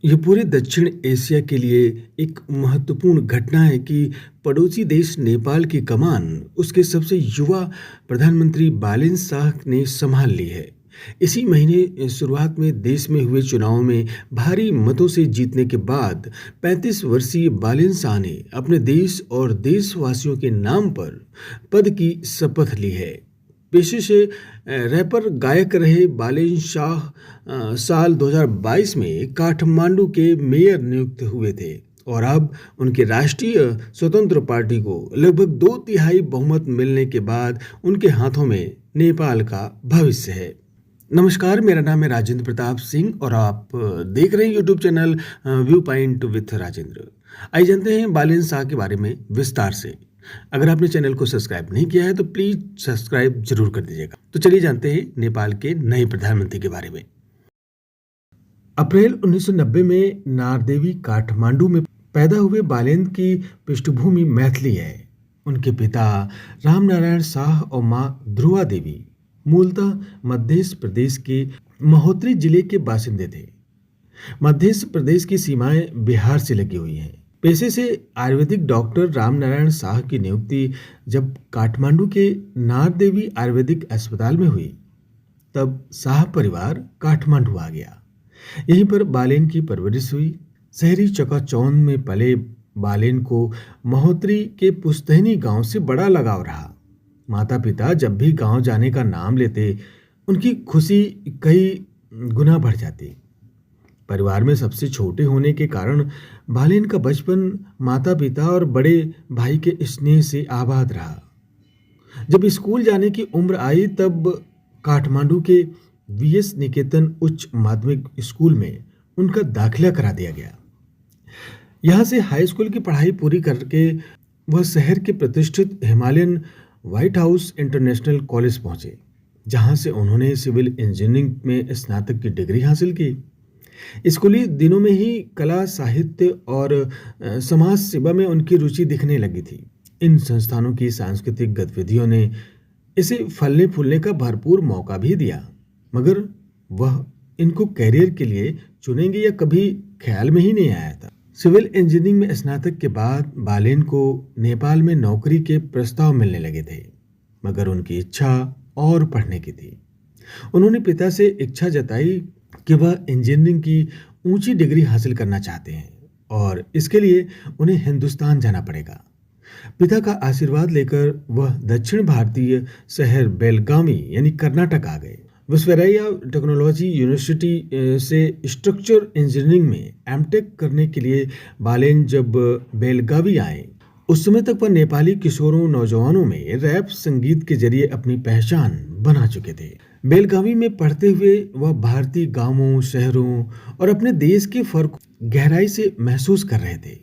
ये पूरे दक्षिण एशिया के लिए एक महत्वपूर्ण घटना है कि पड़ोसी देश नेपाल की कमान उसके सबसे युवा प्रधानमंत्री बालेन शाह ने संभाल ली है। इसी महीने शुरुआत में देश में हुए चुनाव में भारी मतों से जीतने के बाद 35 वर्षीय बालेन शाह ने अपने देश और देशवासियों के नाम पर पद की शपथ ली है। पेशे से रैपर गायक रहे बालेन शाह साल 2022 में काठमांडू के मेयर नियुक्त हुए थे और अब उनके राष्ट्रीय स्वतंत्र पार्टी को लगभग 2/3 बहुमत मिलने के बाद उनके हाथों में नेपाल का भविष्य है। नमस्कार, मेरा नाम है राजेंद्र प्रताप सिंह और आप देख रहे हैं YouTube channel view point with Rajendra. आइए जानते हैं बालेन शाह के बारे में विस्तार से। अगर आपने चैनल को सब्सक्राइब नहीं किया है तो प्लीज सब्सक्राइब जरूर कर दीजिएगा। तो चलिए जानते हैं नेपाल के नए प्रधानमंत्री के बारे में। अप्रैल 1990 में नारदेवी काठमांडू में पैदा हुए बालेन की पृष्ठभूमि मैथिली है। उनके पिता रामनारायण शाह और मां ध्रुवा देवी मूलतः मध्य प्रदेश के महोत्तरी जिले के बासिंदे थे। मध्य प्रदेश की सीमाएं बिहार से लगी हुई हैं। पेशे से आयुर्वेदिक डॉक्टर रामनारायण शाह की नियुक्ति जब काठमांडू के नारदेवी आयुर्वेदिक अस्पताल में हुई, तब शाह परिवार काठमांडू आ गया। यहीं पर बालेन की परवरिश हुई। शहरी चकाचौंध में पले बालेन को महोत्तरी के पुस्तैनी गांव से बड़ा लगाव रहा। माता पिता जब भी गांव जाने का नाम लेते, उनकी खुशी कई गुना बढ़ जाती। परिवार में सबसे छोटे होने के कारण बालेन का बचपन माता पिता और बड़े भाई के स्नेह से आबाद रहा। जब स्कूल जाने की उम्र आई तब काठमांडू के वीएस निकेतन उच्च माध्यमिक स्कूल में उनका दाखिला करा दिया गया। यहाँ से हाई स्कूल की पढ़ाई पूरी करके वह शहर के प्रतिष्ठित Himalayan white house international college पहुंचे, जहां से उन्होंने सिविल इंजीनियरिंग में स्नातक की डिग्री हासिल की। स्कूली दिनों में ही कला, साहित्य और समाज सेवा में उनकी रुचि दिखने लगी थी। इन संस्थानों की सांस्कृतिक गतिविधियों ने इसे फलने फूलने का भरपूर मौका भी दिया, मगर वह इनको कैरियर के लिए चुनेंगे या कभी ख्याल में ही नहीं आया था। सिविल इंजीनियरिंग में स्नातक के बाद बालेन को नेपाल में नौकरी के प्रस्ताव मिलने लगे थे, मगर उनकी इच्छा और पढ़ने की थी। उन्होंने पिता से इच्छा जताई कि वह इंजीनियरिंग की ऊंची डिग्री हासिल करना चाहते हैं और इसके लिए उन्हें हिंदुस्तान जाना पड़ेगा। पिता का आशीर्वाद लेकर वह दक्षिण भारतीय शहर बेलगावी यानी कर्नाटक आ गए। विश्वेश्वरैया टेक्नोलॉजी यूनिवर्सिटी से स्ट्रक्चर इंजीनियरिंग में एमटेक करने के लिए बालेन जब बेलगावी आए, उस समय तक वह नेपाली किशोरों नौजवानों में रैप संगीत के जरिए अपनी पहचान बना चुके थे। बेलगावी में पढ़ते हुए वह भारतीय गांवों, शहरों और अपने देश के फर्क को गहराई से महसूस कर रहे थे।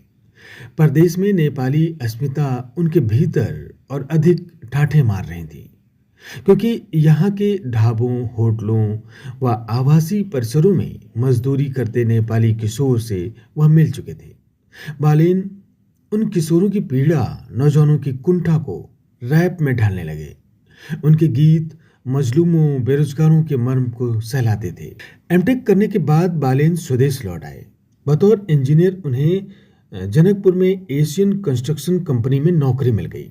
परदेश में नेपाली अस्मिता उनके भीतर और अधिक ठाठे मार रही थी, क्योंकि यहाँ के ढाबों, होटलों व आवासीय परिसरों में मजदूरी करते नेपाली किशोर से वह मिल चुके थे। बालेन उन किशोरों की पीड़ा, नौजवानों की कुंठा को रैप में ढालने लगे। उनके गीत मजलूमों, बेरोजगारों के मर्म को सहलाते थे। एमटेक करने के बाद बालेन स्वदेश लौट आए। बतौर इंजीनियर उन्हें जनकपुर में एशियन कंस्ट्रक्शन कंपनी में नौकरी मिल गई।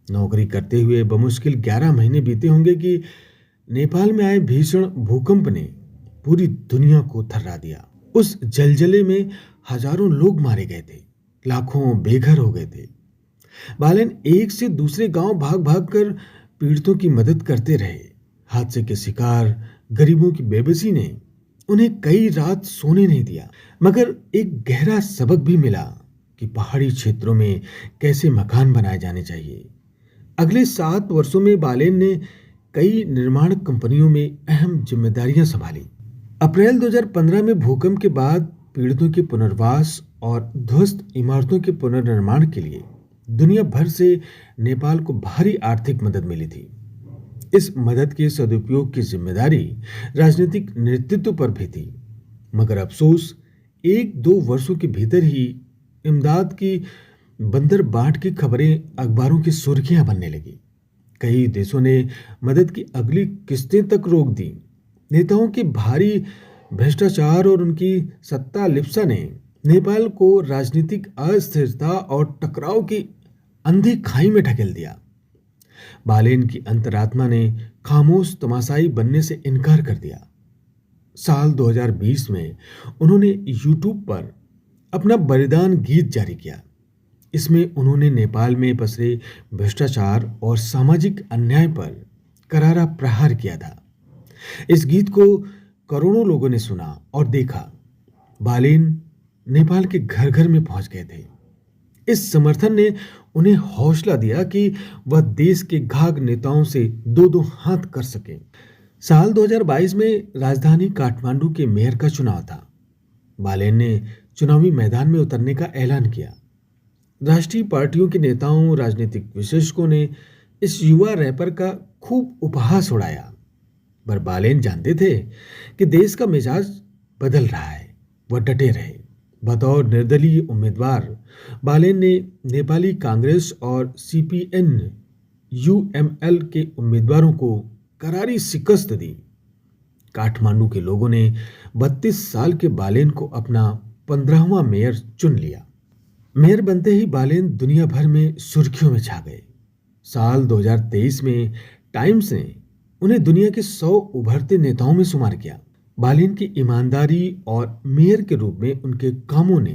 नौकरी करते हुए बमुश्किल 11 महीने बीते होंगे कि नेपाल में आए भीषण भूकंप ने पूरी दुनिया को थर्रा दिया। उस जलजले में हजारों लोग मारे गए थे, लाखों बेघर हो गए थे। बालेन एक से दूसरे गांव भाग भाग कर पीड़ितों की मदद करते रहे। हादसे के शिकार गरीबों की बेबसी ने उन्हें कई रात सोने नहीं दिया, मगर एक गहरा सबक भी मिला कि पहाड़ी क्षेत्रों में कैसे मकान बनाए जाने चाहिए। अगले 7 वर्षों में बालेन ने कई निर्माण कंपनियों में अहम जिम्मेदारियां संभाली। अप्रैल 2015 में भूकंप के बाद पीड़ितों के पुनर्वास और ध्वस्त इमारतों के पुनर्निर्माण के लिए दुनिया भर से नेपाल को भारी आर्थिक मदद मिली थी। इस मदद के सदुपयोग की जिम्मेदारी राजनीतिक नेतृत्व पर भी थी, मगर अफसोस 1-2 वर्षों के भीतर ही इमदाद की बंदरबाट की खबरें अखबारों की सुर्खियां बनने लगी। कई देशों ने मदद की अगली किस्तें तक रोक दी। नेताओं की भारी भ्रष्टाचार और उनकी सत्ता लिप्सा ने नेपाल को राजनीतिक अस्थिरता और टकराव की अंधी खाई में ढकेल दिया। बालेन की अंतरात्मा ने खामोश तमाशाई बनने से इनकार कर दिया। साल 2020 में उन्होंने यूट्यूब पर अपना बलिदान गीत जारी किया। इसमें उन्होंने नेपाल में पसरे भ्रष्टाचार और सामाजिक अन्याय पर करारा प्रहार किया था। इस गीत को करोड़ों लोगों ने सुना और देखा। बालेन नेपाल के घर घर में पहुंच गए थे। इस समर्थन ने उन्हें हौसला दिया कि वह देश के घाघ नेताओं से दो दो हाथ कर सके। साल 2022 में राजधानी काठमांडू के मेयर का चुनाव था। बालेन ने चुनावी मैदान में उतरने का ऐलान किया। राष्ट्रीय पार्टियों के नेताओं, राजनीतिक विशेषज्ञों ने इस युवा रैपर का खूब उपहास उड़ाया, पर बालेन जानते थे कि देश का मिजाज बदल रहा है। वह डटे रहे। बतौर निर्दलीय उम्मीदवार बालेन ने नेपाली कांग्रेस और सीपीएन यूएमएल के उम्मीदवारों को करारी शिकस्त दी। काठमांडू के लोगों ने 32 साल के बालेन को अपना 15वां मेयर चुन लिया। मेयर बनते ही बालेन दुनिया भर में सुर्खियों में छा गए। साल 2023 में टाइम्स ने उन्हें दुनिया के 100 उभरते नेताओं में शुमार किया। बालेन की ईमानदारी और मेयर के रूप में उनके कामों ने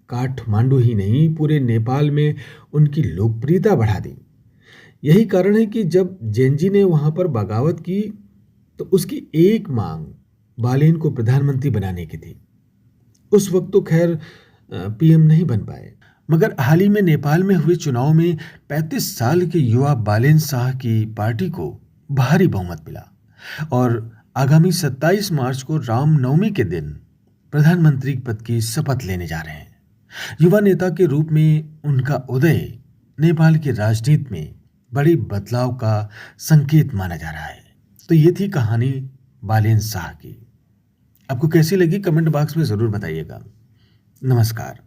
काठमांडू ही नहीं, पूरे नेपाल में उनकी लोकप्रियता बढ़ा दी। यही कारण है कि जब जेनजी ने वहां पर बगावत की तो उसकी एक मांग बालेन को प्रधानमंत्री बनाने की थी। उस वक्त तो खैर पीएम नहीं बन पाए, मगर हाल ही में नेपाल में हुए चुनाव में 35 साल के युवा बालेन शाह की पार्टी को भारी बहुमत मिला और आगामी 27 मार्च को रामनवमी के दिन प्रधानमंत्री पद की शपथ लेने जा रहे हैं। युवा नेता के रूप में उनका उदय नेपाल की राजनीति में बड़ी बदलाव का संकेत माना जा रहा है। तो ये थी कहानी बालेन शाह की। आपको कैसी लगी कमेंट बॉक्स में जरूर बताइएगा। नमस्कार।